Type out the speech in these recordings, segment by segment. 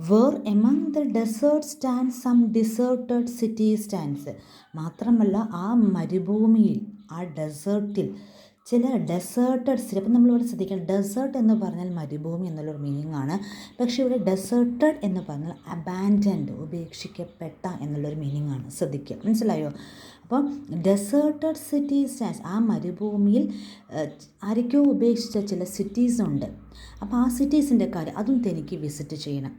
Where among the desert stand some deserted city stands. മാത്രമല്ല ആ മരുഭൂമിയിൽ, ആ ഡെസേർട്ടിൽ ചില ഡെസേർട്ടഡ് സിറ്റി. അപ്പം നമ്മളിവിടെ ശ്രദ്ധിക്കണം, ഡെസേർട്ട് എന്ന് പറഞ്ഞാൽ മരുഭൂമി എന്നുള്ളൊരു മീനിങ് ആണ്. പക്ഷേ ഇവിടെ ഡെസേർട്ടഡ് എന്ന് പറഞ്ഞാൽ അബാൻഡൻഡ്, ഉപേക്ഷിക്കപ്പെട്ട എന്നുള്ളൊരു മീനിങ് ആണ്. ശ്രദ്ധിക്കുക, മനസ്സിലായോ? അപ്പോൾ ഡെസേർട്ടഡ് സിറ്റി സ്റ്റാൻഡ്സ്, ആ മരുഭൂമിയിൽ ആരൊക്കെയോ ഉപേക്ഷിച്ച ചില സിറ്റീസ് ഉണ്ട്. അപ്പോൾ ആ സിറ്റീസിൻ്റെ കാര്യം അതും തനിക്ക് വിസിറ്റ് ചെയ്യണം.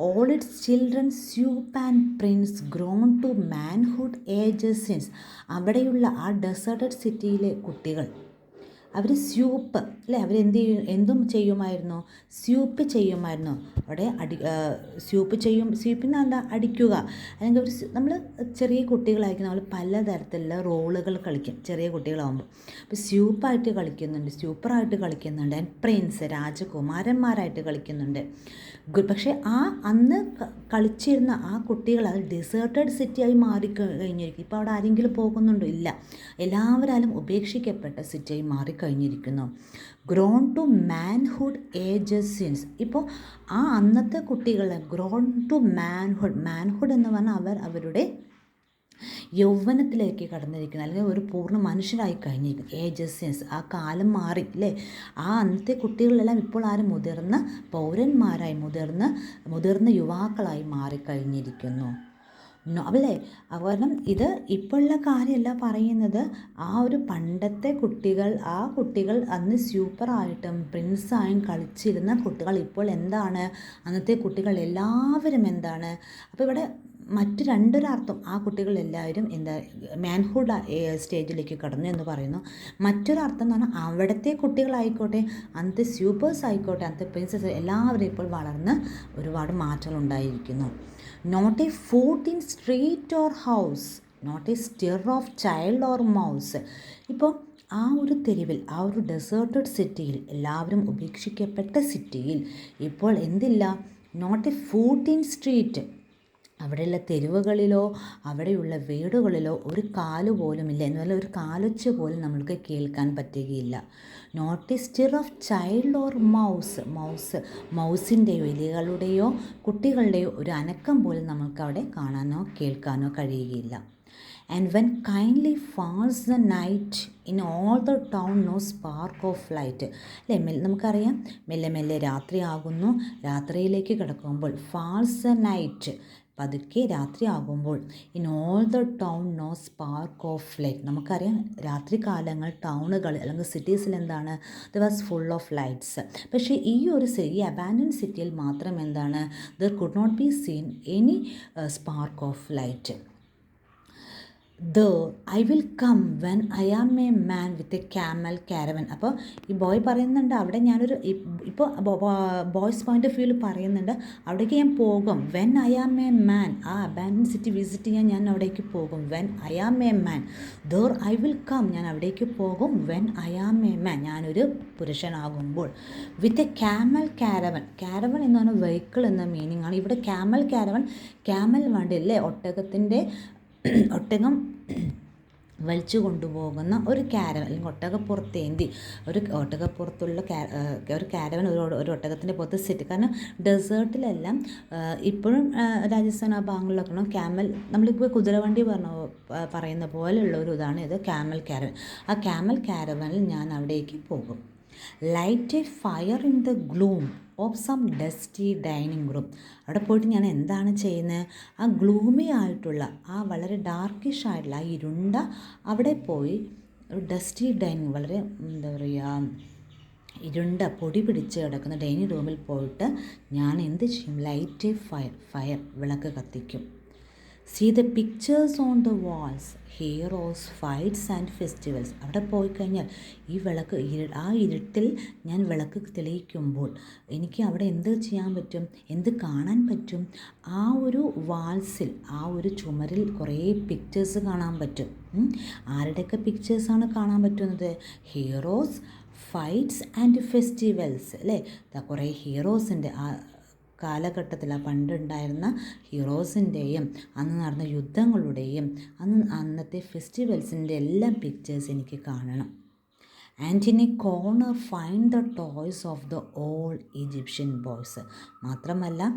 All its children sleep and prince grown to manhood ages since. അവിടെയുള്ള ആ ഡെസേർട്ടഡ് സിറ്റിയിലെ കുട്ടികൾ അവർ സ്യൂപ്പ് അല്ലേ, എന്തും ചെയ്യുമായിരുന്നു, സ്യൂപ്പ് ചെയ്യുമായിരുന്നു. അവിടെ സ്യൂപ്പിന് എന്താ, അടിക്കുക. അല്ലെങ്കിൽ നമ്മൾ ചെറിയ കുട്ടികളായിരിക്കും, നമ്മൾ പലതരത്തിലുള്ള റോളുകൾ കളിക്കും ചെറിയ കുട്ടികളാകുമ്പോൾ. അപ്പോൾ സ്യൂപ്പായിട്ട് കളിക്കുന്നുണ്ട്, സ്യൂപ്പറായിട്ട് കളിക്കുന്നുണ്ട്, ആൻഡ് പ്രിൻസ് രാജകുമാരന്മാരായിട്ട് കളിക്കുന്നുണ്ട്. പക്ഷേ അന്ന് കളിച്ചിരുന്ന ആ കുട്ടികൾ അത് ഡിസേർട്ടഡ് സിറ്റിയായി മാറിക്കഴിഞ്ഞിരിക്കും. ഇപ്പോൾ അവിടെ ആരെങ്കിലും പോകുന്നുണ്ടോ? ഇല്ല. എല്ലാവരാലും ഉപേക്ഷിക്കപ്പെട്ട സിറ്റിയായി മാറിക്കഴിഞ്ഞിരിക്കുന്നു. Grown to manhood ages since. ഇപ്പോൾ ആ അന്നത്തെ കുട്ടികളെ ഗ്രോൺ ടു മാൻഹുഡ് എന്ന് പറഞ്ഞാൽ അവരുടെ യൗവനത്തിലേക്ക് കടന്നിരിക്കുന്നത്, അല്ലെങ്കിൽ ഒരു പൂർണ്ണ മനുഷ്യരായി കഴിഞ്ഞിരിക്കുന്നു. ഏജസ് സിൻസ്, ആ കാലം മാറി അല്ലേ. ആ അന്നത്തെ കുട്ടികളെല്ലാം ഇപ്പോൾ ആരും മുതിർന്ന പൗരന്മാരായി, മുതിർന്ന യുവാക്കളായി മാറിക്കഴിഞ്ഞിരിക്കുന്നു. അല്ലേ? കാരണം ഇത് ഇപ്പോഴുള്ള കാര്യമല്ല പറയുന്നത്. ആ ഒരു പണ്ടത്തെ ആ കുട്ടികൾ അന്ന് സൂപ്പറായിട്ടും പ്രിൻസായും കളിച്ചിരുന്ന കുട്ടികൾ ഇപ്പോൾ എന്താണ്, അന്നത്തെ കുട്ടികൾ എല്ലാവരും എന്താണ്. അപ്പോൾ ഇവിടെ മറ്റ് രണ്ടൊരർത്ഥം, ആ കുട്ടികളെല്ലാവരും മാൻഹുഡ് സ്റ്റേജിലേക്ക് കടന്നു എന്ന് പറയുന്നു. മറ്റൊരർത്ഥം എന്ന് പറഞ്ഞാൽ അവിടുത്തെ കുട്ടികളായിക്കോട്ടെ, അന്നത്തെ സൂപ്പേഴ്സ് ആയിക്കോട്ടെ, അന്നത്തെ പ്രിൻസസ് എല്ലാവരും ഇപ്പോൾ വളർന്ന് ഒരുപാട് മാറ്റങ്ങൾ ഉണ്ടായിരിക്കുന്നു. Not a foot in street or house, not a stir of child or mouse. ഇപ്പോൾ ആ ഒരു തെരുവിൽ, ആ ഒരു ഡെസേർട്ടഡ് സിറ്റിയിൽ, എല്ലാവരും ഉപേക്ഷിക്കപ്പെട്ട സിറ്റിയിൽ ഇപ്പോൾ എന്തില്ല, not a foot in street. അവിടെയുള്ള തെരുവുകളിലോ അവിടെയുള്ള വീടുകളിലോ ഒരു കാലുപോലുമില്ല, എന്നുവല്ല ഒരു കാലൊച്ച പോലും നമ്മൾക്ക് കേൾക്കാൻ പറ്റുകയില്ല. Not a stir of child or മൗസിൻ്റെയോ എലികളുടെയോ കുട്ടികളുടെയോ ഒരു അനക്കം പോലും നമ്മൾക്ക് അവിടെ കാണാനോ കേൾക്കാനോ കഴിയുകയില്ല. And when kindly falls the night in all the town no spark of light. അല്ലേ, നമുക്കറിയാം മെല്ലെ മെല്ലെ രാത്രിയാകുന്നു. രാത്രിയിലേക്ക് കിടക്കുമ്പോൾ ഫാൾസ് ദ നൈറ്റ്, പതുക്കെ രാത്രിയാകുമ്പോൾ in all the town no spark of light. നമുക്കറിയാം രാത്രി കാലങ്ങൾ ടൗണുകൾ അല്ലെങ്കിൽ സിറ്റീസിൽ എന്താണ്, the was full of lights. പക്ഷേ ഈ അബാൻഡൻ സിറ്റിയിൽ മാത്രം എന്താണ്, there could not be seen any spark of light. I will come when I am a man with a camel caravan. അപ്പോൾ ഈ ബോയ് പറയുന്നുണ്ട് അവിടെ ഇപ്പോൾ ബോയ്സ് പോയിൻ്റ് ഓഫ് വ്യൂവിൽ പറയുന്നുണ്ട് അവിടേക്ക് ഞാൻ പോകും. When I am a man, ആ അബാൻഡൻ സിറ്റി വിസിറ്റ് ചെയ്യാൻ ഞാൻ അവിടേക്ക് പോകും. When I am a man, I will come, ഞാൻ അവിടേക്ക് പോകും. When I am a man, ഞാനൊരു പുരുഷനാകുമ്പോൾ. വിത്ത് എ ക്യാമൽ കാരവൻ എന്ന് പറഞ്ഞാൽ വെഹിക്കിൾ എന്ന മീനിങ് ആണ് ഇവിടെ. ക്യാമൽ വണ്ടിയില്ലേ, ഒട്ടകം വലിച്ചു കൊണ്ടുപോകുന്ന ഒരു കാരവൻ, അല്ലെങ്കിൽ ഒട്ടകപ്പുറത്തേന്തി ഒട്ടകപ്പുറത്തുള്ള ഒരു കാരവൻ ഒരു ഒട്ടകത്തിൻ്റെ പുറത്ത് സെറ്റ്. കാരണം ഡെസേർട്ടിലെല്ലാം ഇപ്പോഴും രാജസ്ഥാൻ ആ ഭാഗങ്ങളിലൊക്കെ ക്യാമൽ, നമ്മളിപ്പോൾ കുതിരവണ്ടി പറയുന്ന പോലെയുള്ള ഒരു ഇതാണ് ഇത്, ക്യാമൽ കാരവൻ. ആ ക്യാമൽ കാരവനിൽ ഞാൻ അവിടേക്ക് പോകും. Light a fire in the gloom of some dusty dining room. അവിടെ പോയിട്ട് ഞാൻ എന്താണ് ചെയ്യുന്നത്, ആ ഗ്ലൂമി ആയിട്ടുള്ള, ആ വളരെ ഡാർക്കിഷ് ആയിട്ടുള്ള, ആ ഇരുണ്ട അവിടെ പോയി ഒരു ഡസ്റ്റി ഡൈനിങ്, വളരെ എന്താ പറയുക, ഇരുണ്ട പൊടി പിടിച്ച് കിടക്കുന്ന ഡൈനിങ് റൂമിൽ പോയിട്ട് ഞാൻ എന്ത് ചെയ്യും, ലൈറ്റ് എ ഫയർ വിളക്ക് കത്തിക്കും. See the pictures on the walls, heroes, fights and festivals. അവിടെ പോയി കഴിഞ്ഞാൽ ആ ഇരുട്ടിൽ ഞാൻ വിളക്ക് തെളിയിക്കുമ്പോൾ എനിക്ക് അവിടെ എന്ത് ചെയ്യാൻ പറ്റും, എന്ത് കാണാൻ പറ്റും, ആ ഒരു വാൾസിൽ, ആ ഒരു ചുമരിൽ കുറേ പിക്ചേഴ്സ് കാണാൻ പറ്റും. ആരുടെയൊക്കെ പിക്ചേഴ്സാണ് കാണാൻ പറ്റുന്നത്, ഹീറോസ്, ഫൈറ്റ്സ് ആൻഡ് ഫെസ്റ്റിവൽസ് അല്ലേ. കുറേ ഹീറോസിൻ്റെ ആ കാലഘട്ടത്തിൽ, ആ പണ്ടുണ്ടായിരുന്ന ഹീറോസിൻ്റെയും അന്ന് നടന്ന യുദ്ധങ്ങളുടെയും അന്നത്തെ ഫെസ്റ്റിവൽസിൻ്റെ എല്ലാം പിക്ചേഴ്സ് എനിക്ക് കാണണം. And in A corner find the toys of the old Egyptian boys. മാത്രമല്ല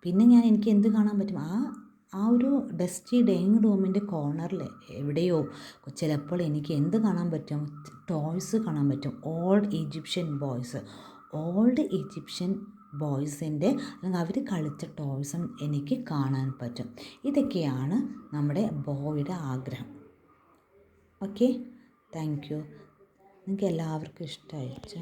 പിന്നെ എനിക്ക് എന്ത് കാണാൻ പറ്റും, ആ ഒരു ഡസ്റ്റി ഡൈനിങ് റൂമിൻ്റെ കോർണറിൽ എവിടെയോ ചിലപ്പോൾ എനിക്ക് എന്ത് കാണാൻ പറ്റും, ടോയ്സ് കാണാൻ പറ്റും. ഓൾഡ് ഈജിപ്ഷ്യൻ ബോയ്സിൻ്റെ അല്ലെങ്കിൽ അവർ കളിച്ച ടോയ്സും എനിക്ക് കാണാൻ പറ്റും. ഇതൊക്കെയാണ് നമ്മുടെ ബോയുടെ ആഗ്രഹം. Okay, thank you. നിങ്ങൾക്ക് എല്ലാവർക്കും ഇഷ്ടമായിട്ടോ?